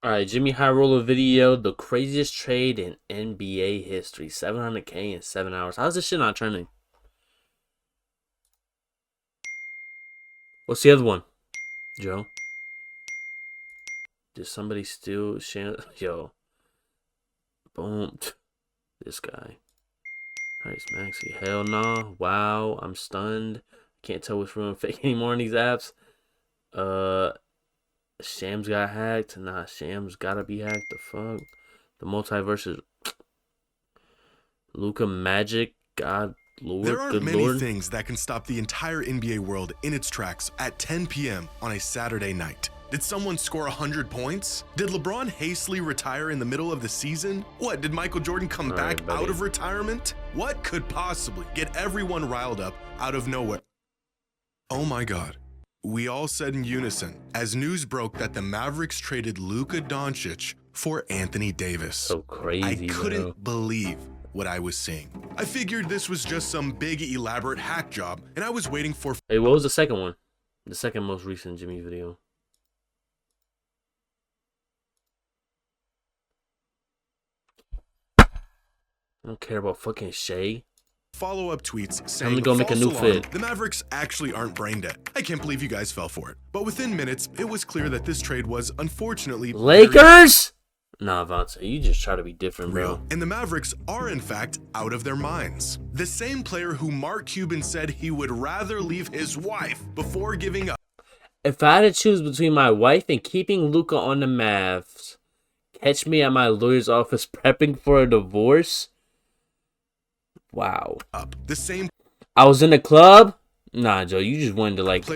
Alright, Jxmy Highroller video, the craziest trade in NBA history. 700K in 7 hours. How's this shit not trending? What's the other one, Joe? Did somebody steal Yo. Boom. This guy. Alright, Maxi. Hell nah. Wow. I'm stunned. Can't tell which room fake anymore in these apps. Shams got hacked. Nah, Shams gotta be hacked. The fuck? The multiverse is Luka Magic. God Lord. There aren't many things that can stop the entire NBA world in its tracks at 10 p.m. on a Saturday night. Did someone score 100 points? Did LeBron hastily retire in the middle of the season? What, did Michael Jordan come back out of retirement? What could possibly get everyone riled up out of nowhere? Oh my God. We all said in unison as news broke that the Mavericks traded Luka Doncic for Anthony Davis. So crazy, I couldn't believe what I was seeing. I figured this was just some big elaborate hack job, and I was waiting for— Hey, what was the second one? The second most recent Jxmy video. I don't care about fucking Shay. Follow-up tweets saying, go make a new fit. The Mavericks actually aren't brain dead. I can't believe you guys fell for it. But within minutes, it was clear that this trade was unfortunately— Lakers? Nah, Vontae, you just try to be different, bro. And the Mavericks are in fact out of their minds. The same player who Mark Cuban said he would rather leave his wife before giving up. If I had to choose between my wife and keeping Luka on the Mavs, catch me at my lawyer's office prepping for a divorce. Wow. The same. I was in the club. Nah, Joe, you just wanted to like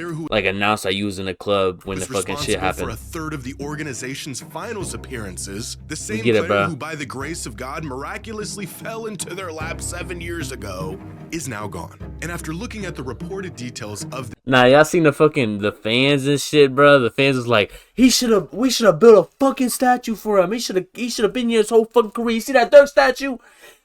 announce that you was in the club when the fucking shit happened. For a third of the organization's finals appearances, the same player who, by the grace of God, miraculously fell into their lap 7 years ago, is now gone. And after looking at the reported details of— Nah, y'all seen the fans and shit, bro. The fans was like, we should have built a fucking statue for him. He should have been here his whole fucking career. You see that Dirk statue?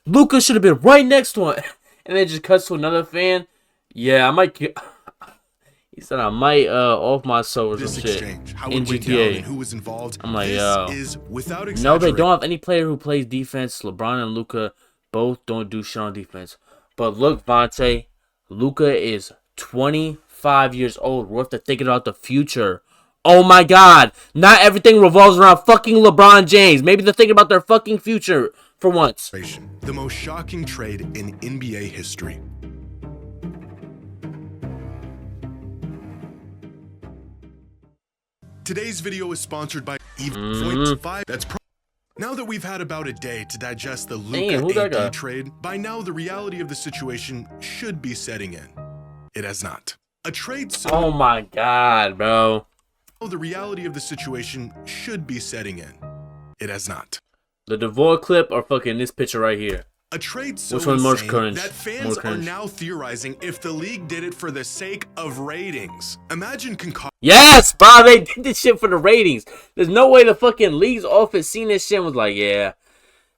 Luka should have been right next to him. And then it just cuts to another fan. Yeah, I might. He said I might off my soul or some shit in GTA. And who was involved. I'm like, yo. Is without no, they don't have any player who plays defense. LeBron and Luka both don't do shit on defense. But look, Vontae, Luka is 25 years old. We're thinking about the future. Oh my God! Not everything revolves around fucking LeBron James. Maybe they're thinking about their fucking future for once. The most shocking trade in NBA history. Today's video is sponsored by Now that we've had about a day to digest the Luka AD trade, by now the reality of the situation should be setting in. It has not. A trade so— Oh my God, bro. The reality of the situation should be setting in. It has not. The DeVore clip or fucking this picture right here? A trade so which one more cringe? That fans are now theorizing if the league did it for the sake of ratings. Imagine Yes, bro, they did this shit for the ratings. There's no way the fucking league's office seen this shit and was like, yeah,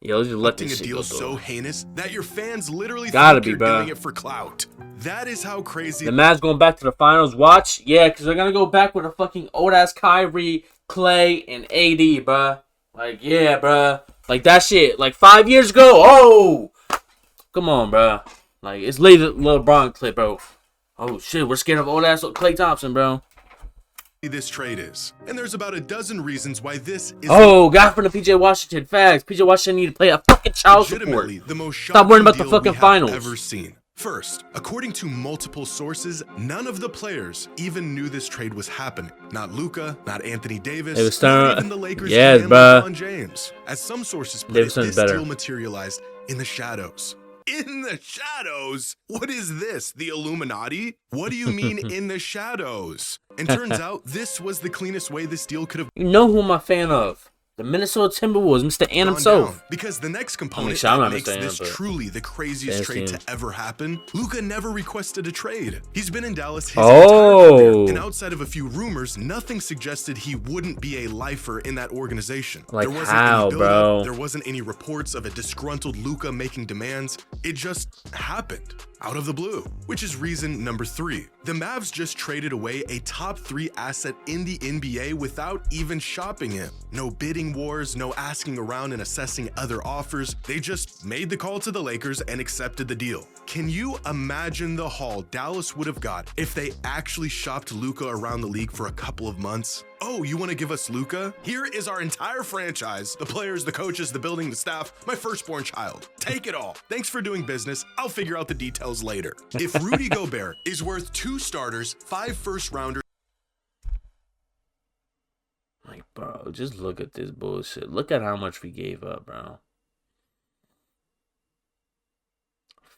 yo, let's just let this shit go. So heinous that your fans literally think you're doing it for clout. That is how crazy. The Mavs going back to the finals. Watch, yeah, because they're gonna go back with a fucking old ass Kyrie, Clay, and AD, bruh. Like, yeah, bruh. Like that shit, like 5 years ago. Oh, come on, bro. Like it's late LeBron clip, bro. Oh shit, we're scared of old ass Klay Thompson, bro. This trade is, and there's about a dozen reasons why this is— Oh, guy from the PJ Washington. Facts. PJ Washington need to play a fucking child support. The most Stop worrying about the fucking finals. Ever seen. First, according to multiple sources, none of the players even knew this trade was happening. Not Luka, not Anthony Davis, not even the Lakers and LeBron James. As some sources put it, this deal materialized in the shadows. In the shadows? What is this? The Illuminati? What do you mean in the shadows? And turns out this was the cleanest way this deal could have— You know who I'm a fan of? The Minnesota Timberwolves, Mr. Ant himself. Because the next component that makes this truly the craziest trade to ever happen, Luka never requested a trade. He's been in Dallas his entire career, and outside of a few rumors, nothing suggested he wouldn't be a lifer in that organization. Like there wasn't how, any bro? There wasn't any reports of a disgruntled Luka making demands. It just happened. out of the blue, which is reason number 3. The Mavs just traded away a top 3 asset in the NBA without even shopping him. No bidding wars, no asking around and assessing other offers. They just made the call to the Lakers and accepted the deal. Can you imagine the haul Dallas would have got if they actually shopped Luka around the league for a couple of months? Oh, you want to give us Luka? Here is our entire franchise, the players, the coaches, the building, the staff, my firstborn child. Take it all. Thanks for doing business. I'll figure out the details later. If Rudy Gobert is worth 2 starters, 5 first-rounders, Like, bro, just look at this bullshit. Look at how much we gave up, bro.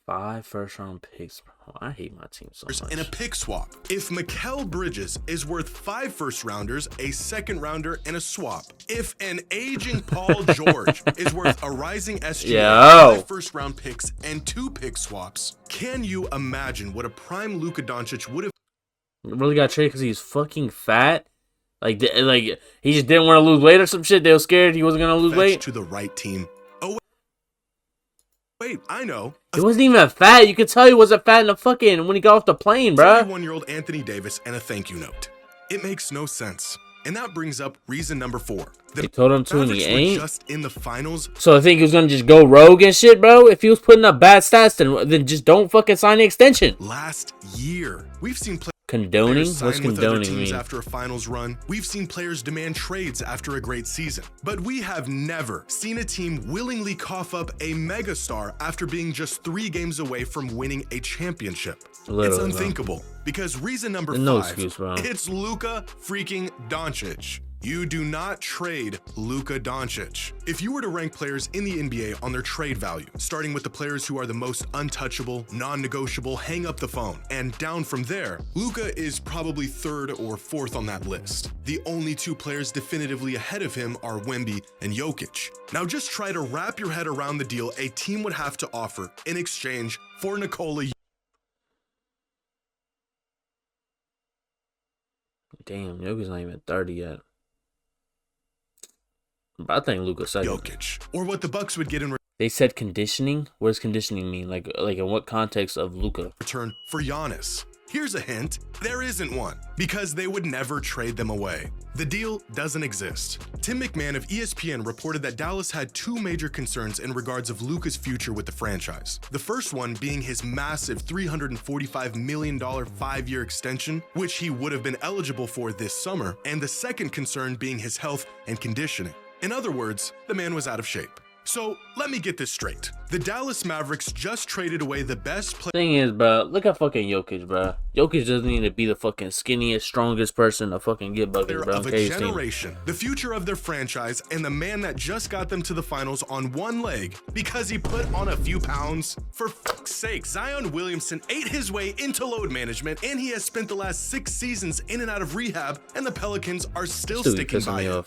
5 first-round picks, bro. I hate my team so much. and a pick swap. If Mikal Bridges is worth 5 first-rounders, a second-rounder, and a swap. If an aging Paul George is worth a rising SGA, 5 first-round picks, and 2 pick swaps, can you imagine what a prime Luka Doncic would have Really got traded because he's fucking fat? Like he just didn't want to lose weight or some shit? They were scared he wasn't going to lose weight? to the right team? Oh, wait, I know. He wasn't even fat. You could tell he wasn't fat in the fucking when he got off the plane, bro. 31-year-old Anthony Davis and a thank you note. It makes no sense. And that brings up reason number 4. They told him to and he Mavericks were ain't. just in the finals. So I think he was going to just go rogue and shit, bro? If he was putting up bad stats, then just don't fucking sign the extension. Last year, we've seen Condoning? players What's sign with other condoning teams mean? after a finals run. We've seen players demand trades after a great season. But we have never seen a team willingly cough up a megastar after being just 3 games away from winning a championship. Literally, it's bro. unthinkable. Because reason number 5, No excuse, bro. it's Luka freaking Doncic. You do not trade Luka Doncic. If you were to rank players in the NBA on their trade value, starting with the players who are the most untouchable, non-negotiable, hang up the phone, and down from there, Luka is probably 3rd or 4th on that list. The only 2 players definitively ahead of him are Wemby and Jokic. Now just try to wrap your head around the deal a team would have to offer in exchange for Nikola Damn, Jokic's not even 30 yet. But I think Luka's second. Jokic, or what the Bucks would get in They said conditioning? What does conditioning mean? Like in what context of Luka? return for Giannis. Here's a hint, there isn't one, because they would never trade them away. The deal doesn't exist. Tim McMahon of ESPN reported that Dallas had 2 major concerns in regards of Luka's future with the franchise. The first one being his massive $345 million 5-year extension, which he would have been eligible for this summer, and the second concern being his health and conditioning. In other words, the man was out of shape. So let me get this straight. The Dallas Mavericks just traded away the best player. Thing is, bro, look at fucking Jokic, bro. Jokic doesn't need to be the fucking skinniest, strongest person to fucking get buckets, bro. Of a generation, the future of their franchise, and the man that just got them to the finals on one leg because he put on a few pounds. For fuck's sake, Zion Williamson ate his way into load management, and he has spent the last 6 seasons in and out of rehab, and the Pelicans are still sticking by him.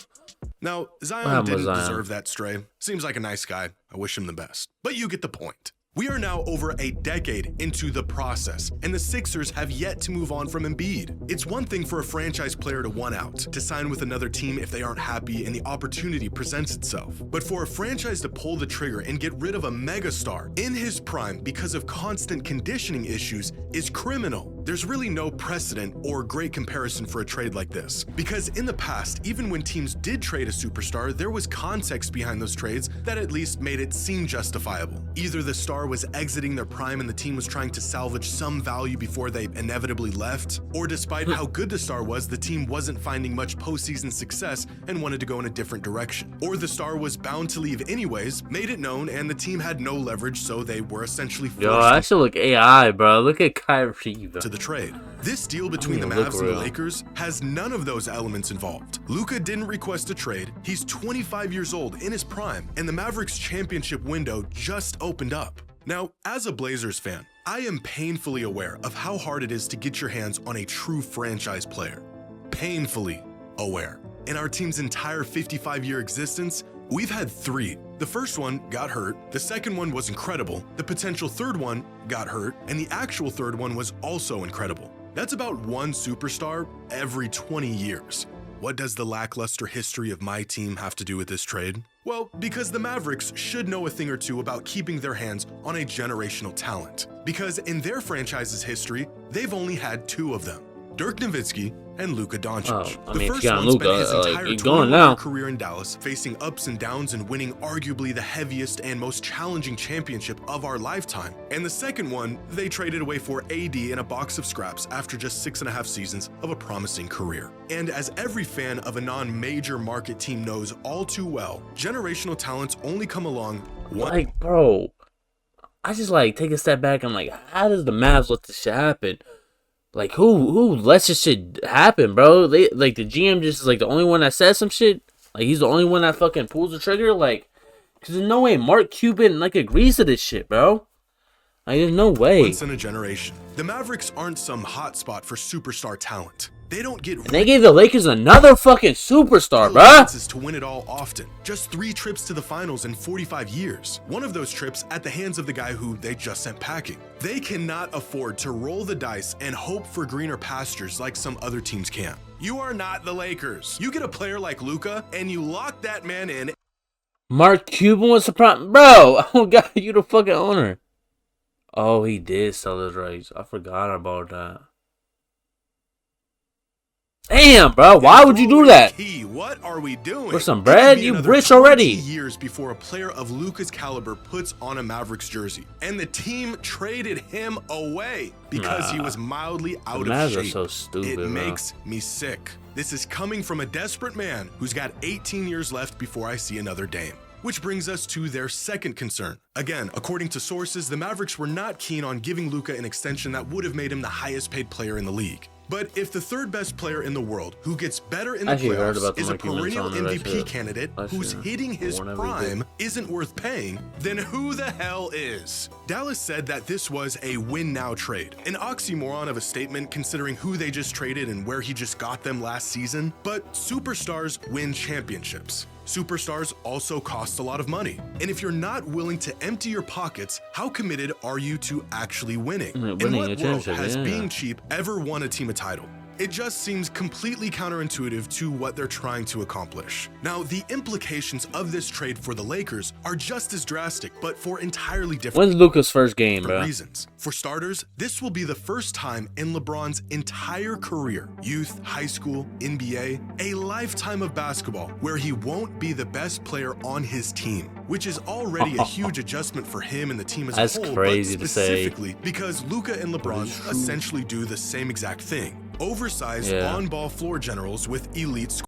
Now, Zion didn't deserve that stray. Seems like a nice guy. I wish him the best. But you get the point. We are now over a decade into the process, and the Sixers have yet to move on from Embiid. It's one thing for a franchise player to want out, to sign with another team if they aren't happy and the opportunity presents itself. But for a franchise to pull the trigger and get rid of a megastar in his prime because of constant conditioning issues is criminal. There's really no precedent or great comparison for a trade like this. Because in the past, even when teams did trade a superstar, there was context behind those trades that at least made it seem justifiable. Either the star was exiting their prime and the team was trying to salvage some value before they inevitably left, or despite how good the star was, the team wasn't finding much postseason success and wanted to go in a different direction. Or the star was bound to leave anyways, made it known, and the team had no leverage, so they were essentially forced I should look AI, bro. Look at Kyrie, bro. to the trade. This deal between the Mavs and the Lakers has none of those elements involved. Luka didn't request a trade, he's 25 years old in his prime, and the Mavericks championship window just opened up. Now, as a Blazers fan, I am painfully aware of how hard it is to get your hands on a true franchise player. Painfully aware. In our team's entire 55-year existence, we've had 3. The first one got hurt, the second one was incredible, the potential third one got hurt, and the actual third one was also incredible. That's about 1 superstar every 20 years. What does the lackluster history of my team have to do with this trade? Well, because the Mavericks should know a thing or two about keeping their hands on a generational talent. Because in their franchise's history, they've only had 2 of them, Dirk Nowitzki and Luka Doncic. The first one one spent his entire 20-year career in Dallas, facing ups and downs and winning arguably the heaviest and most challenging championship of our lifetime. And the second one, they traded away for AD in a box of scraps after just 6.5 seasons of a promising career. And as every fan of a non-major market team knows all too well, generational talents only come along like, bro, I just like take a step back. I'm like, how does the Mavs let this shit happen? Like, who lets this shit happen, bro? They like the GM just is like the only one that says some shit. Like, he's the only one that fucking pulls the trigger. Like, cause there's no way Mark Cuban like agrees to this shit, bro. Like, there's no way. Once in a generation, the Mavericks aren't some hotspot for superstar talent. They don't get. And they gave the Lakers another fucking superstar, bro. To win it all often. Just 3 trips to the finals in 45 years. One of those trips at the hands of the guy who they just sent packing. They cannot afford to roll the dice and hope for greener pastures like some other teams can. You are not the Lakers. You get a player like Luka and you lock that man in. Mark Cuban was the problem, bro. Oh god, you the fucking owner. Oh, he did sell his rights. I forgot about that. Damn, bro, why would you do that? What are we doing? For some bread? You rich already. Years before a player of Luka's caliber puts on a Mavericks jersey, and the team traded him away because he was mildly out of shape. So stupid, it makes me sick. This is coming from a desperate man who's got 18 years left before I see another Dame. Which brings us to their second concern. Again, according to sources, the Mavericks were not keen on giving Luka an extension that would have made him the highest paid player in the league. But if the third best player in the world, who gets better in the playoffs, is a perennial MVP candidate who's hitting his prime, isn't worth paying, then who the hell is? Dallas said that this was a win-now trade, an oxymoron of a statement considering who they just traded and where he just got them last season, but superstars win championships. Superstars also cost a lot of money. And if you're not willing to empty your pockets, how committed are you to actually winning? In what world has being cheap ever won a team a title? It just seems completely counterintuitive to what they're trying to accomplish. Now, the implications of this trade for the Lakers are just as drastic, but for entirely different When's Luka's first game, bro? reasons. For starters, this will be the first time in LeBron's entire career, youth, high school, NBA, a lifetime of basketball, where he won't be the best player on his team, which is already a huge adjustment for him and the team as a whole, crazy but specifically because Luka and LeBron essentially do the same exact thing. Oversized on-ball floor generals with elite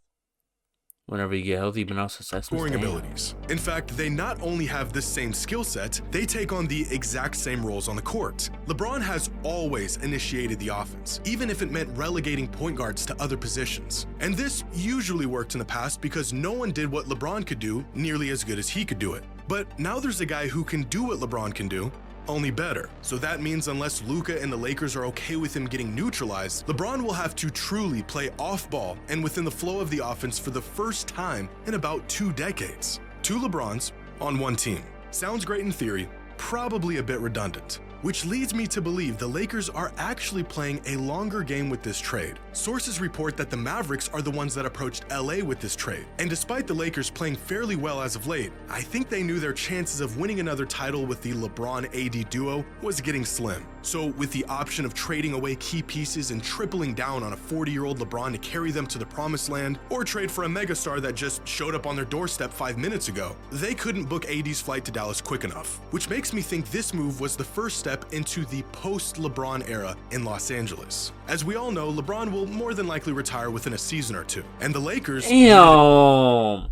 whenever you get healthy, but also scoring abilities. In fact, they not only have the same skill set, they take on the exact same roles on the court. LeBron has always initiated the offense, even if it meant relegating point guards to other positions. And this usually worked in the past because no one did what LeBron could do nearly as good as he could do it. But now there's a guy who can do what LeBron can do, only better. So that means unless Luka and the Lakers are okay with him getting neutralized, LeBron will have to truly play off ball and within the flow of the offense for the first time in about 2 decades. 2 LeBrons on 1 team. Sounds great in theory, probably a bit redundant. Which leads me to believe the Lakers are actually playing a longer game with this trade. Sources report that the Mavericks are the ones that approached LA with this trade. And despite the Lakers playing fairly well as of late, I think they knew their chances of winning another title with the LeBron-AD duo was getting slim. So with the option of trading away key pieces and tripling down on a 40-year-old LeBron to carry them to the promised land, or trade for a megastar that just showed up on their doorstep 5 minutes ago, they couldn't book AD's flight to Dallas quick enough. Which makes me think this move was the first step into the post-LeBron era in Los Angeles. As we all know, LeBron will more than likely retire within a season or 2. And the Lakers... Damn!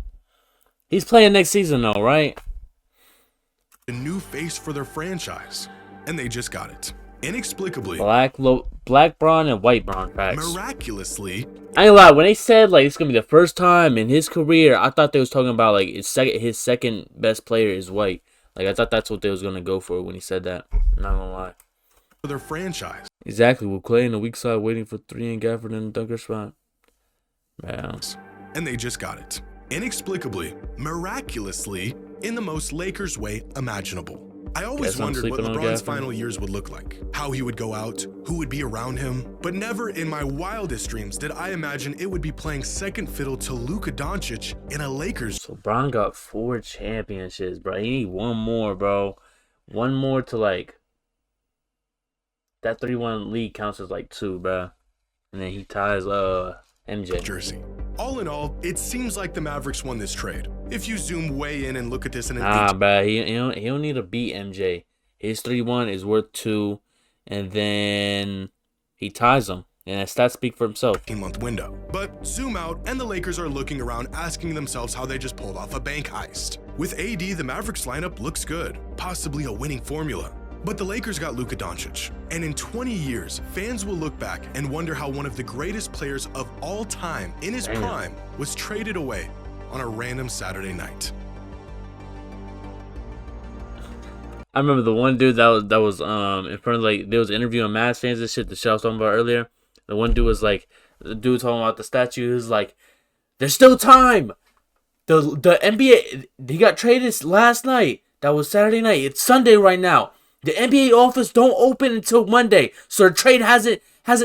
He's playing next season though, right? A new face for their franchise. And they just got it. Inexplicably. Black Bron and white Bron, facts. Miraculously. I ain't gonna lie, when they said like it's gonna be the first time in his career, I thought they was talking about like his second best player is white. Like I thought that's what they was gonna go for when he said that. I'm not gonna lie. For their franchise. Exactly, with Clay in the weak side waiting for 3 and Gafford in the dunker spot. Man. And they just got it. Inexplicably, miraculously, in the most Lakers way imaginable. I always Guess I'm wondered what sleeping on LeBron's Gaffin. final years would look like, how he would go out, who would be around him, but never in my wildest dreams did I imagine it would be playing second fiddle to Luka Doncic in a Lakers. So Bron got 4 championships, bro. He need one more, bro. One more to like that 3-1 lead counts as like 2, bro. And then he ties MJ. Jersey. All in all, it seems like the Mavericks won this trade. If you zoom way in and look at this in an Bro, he don't need to beat MJ. His 3-1 is worth 2, and then he ties him. And that stats speak for himself. 18-month window. But zoom out, and the Lakers are looking around asking themselves how they just pulled off a bank heist. With AD, the Mavericks lineup looks good, possibly a winning formula. But the Lakers got Luka Doncic, and in 20 years, fans will look back and wonder how one of the greatest players of all time in his prime was traded away on a random Saturday night. I remember the one dude that was in front of like, there was interviewing Mavs fans and shit, the show I was talking about earlier. The one dude was like, the dude talking about the statue, he was like, there's still time. The NBA, he got traded last night. That was Saturday night. It's Sunday right now. The NBA office don't open until Monday, so the trade hasn't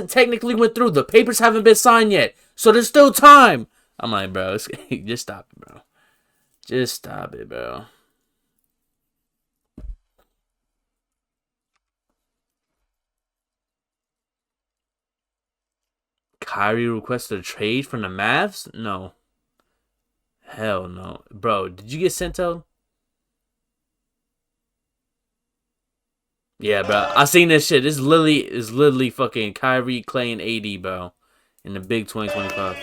technically went through. The papers haven't been signed yet, so there's still time. I'm like, bro, just stop it, bro. Just stop it, bro. Kyrie requested a trade from the Mavs? No. Hell no. Bro, did you get sent out? Yeah, bro. I seen this shit. This is literally fucking Kyrie, Clay, and AD, bro. In the big 2025.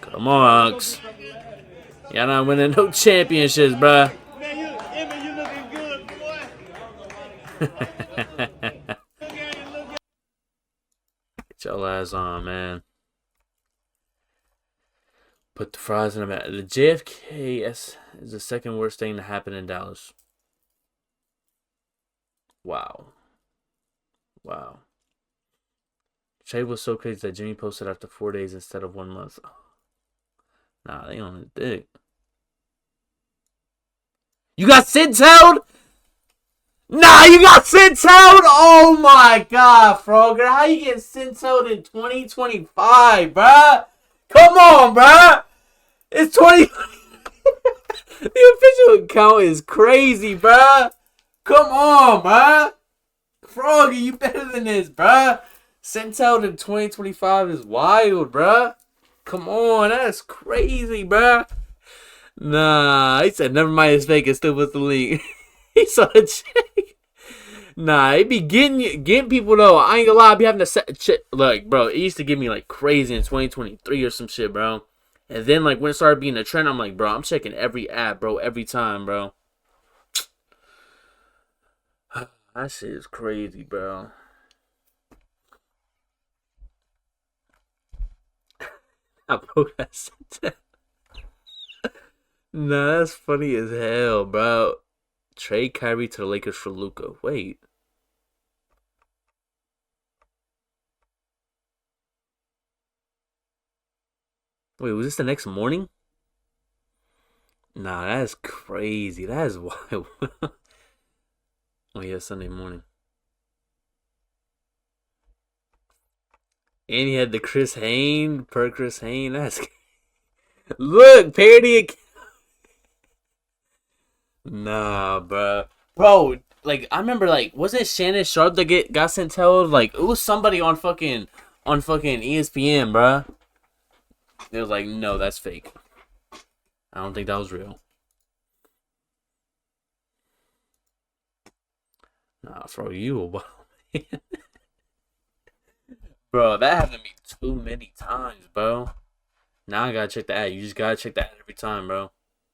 Come on, Unks. Y'all not winning no championships, bro. Man, you looking good, boy. Get your ass on, man. Put the fries in the mat. The JFK is the second worst thing to happen in Dallas. Wow. Wow. Trade was so crazy that Jimmy posted after 4 days instead of 1 month. Nah, they on his dick. You got Sintown? Nah, you got Sintown? Oh my god, Frogger. How you get Sintown in 2025, bruh? Come on, bruh. It's 20. The official account is crazy, bruh. Come on, bruh. Froggy, you better than this, bruh. Sintown in 2025 is wild, bruh. Come on, that's crazy, bruh. Nah, he said never mind his fake and still with the link. He saw the check. Nah, it be getting people though. I ain't gonna lie, I be having to set check. Like, bro, it used to get me like crazy in 2023 or some shit, bro. And then like when it started being a trend, I'm like, bro, I'm checking every app, bro, every time, bro. That shit is crazy, bro. I wrote that. Nah, that's funny as hell, bro. Trade Kyrie to the Lakers for Luka. Wait. Wait, was this the next morning? Nah, that's crazy. That is wild. Oh yeah, Sunday morning. And he had the Chris Hayne, per Chris Hayne. That's look, parody. Nah, bro, like I remember, like wasn't Shannon Sharp that got sent held? Like it was somebody on fucking ESPN, bro. It was like, no, that's fake. I don't think that was real. Nah, bro, you a wild man. Bro, that happened to me too many times, bro. Now I gotta check the ad. You just gotta check the ad every time, bro.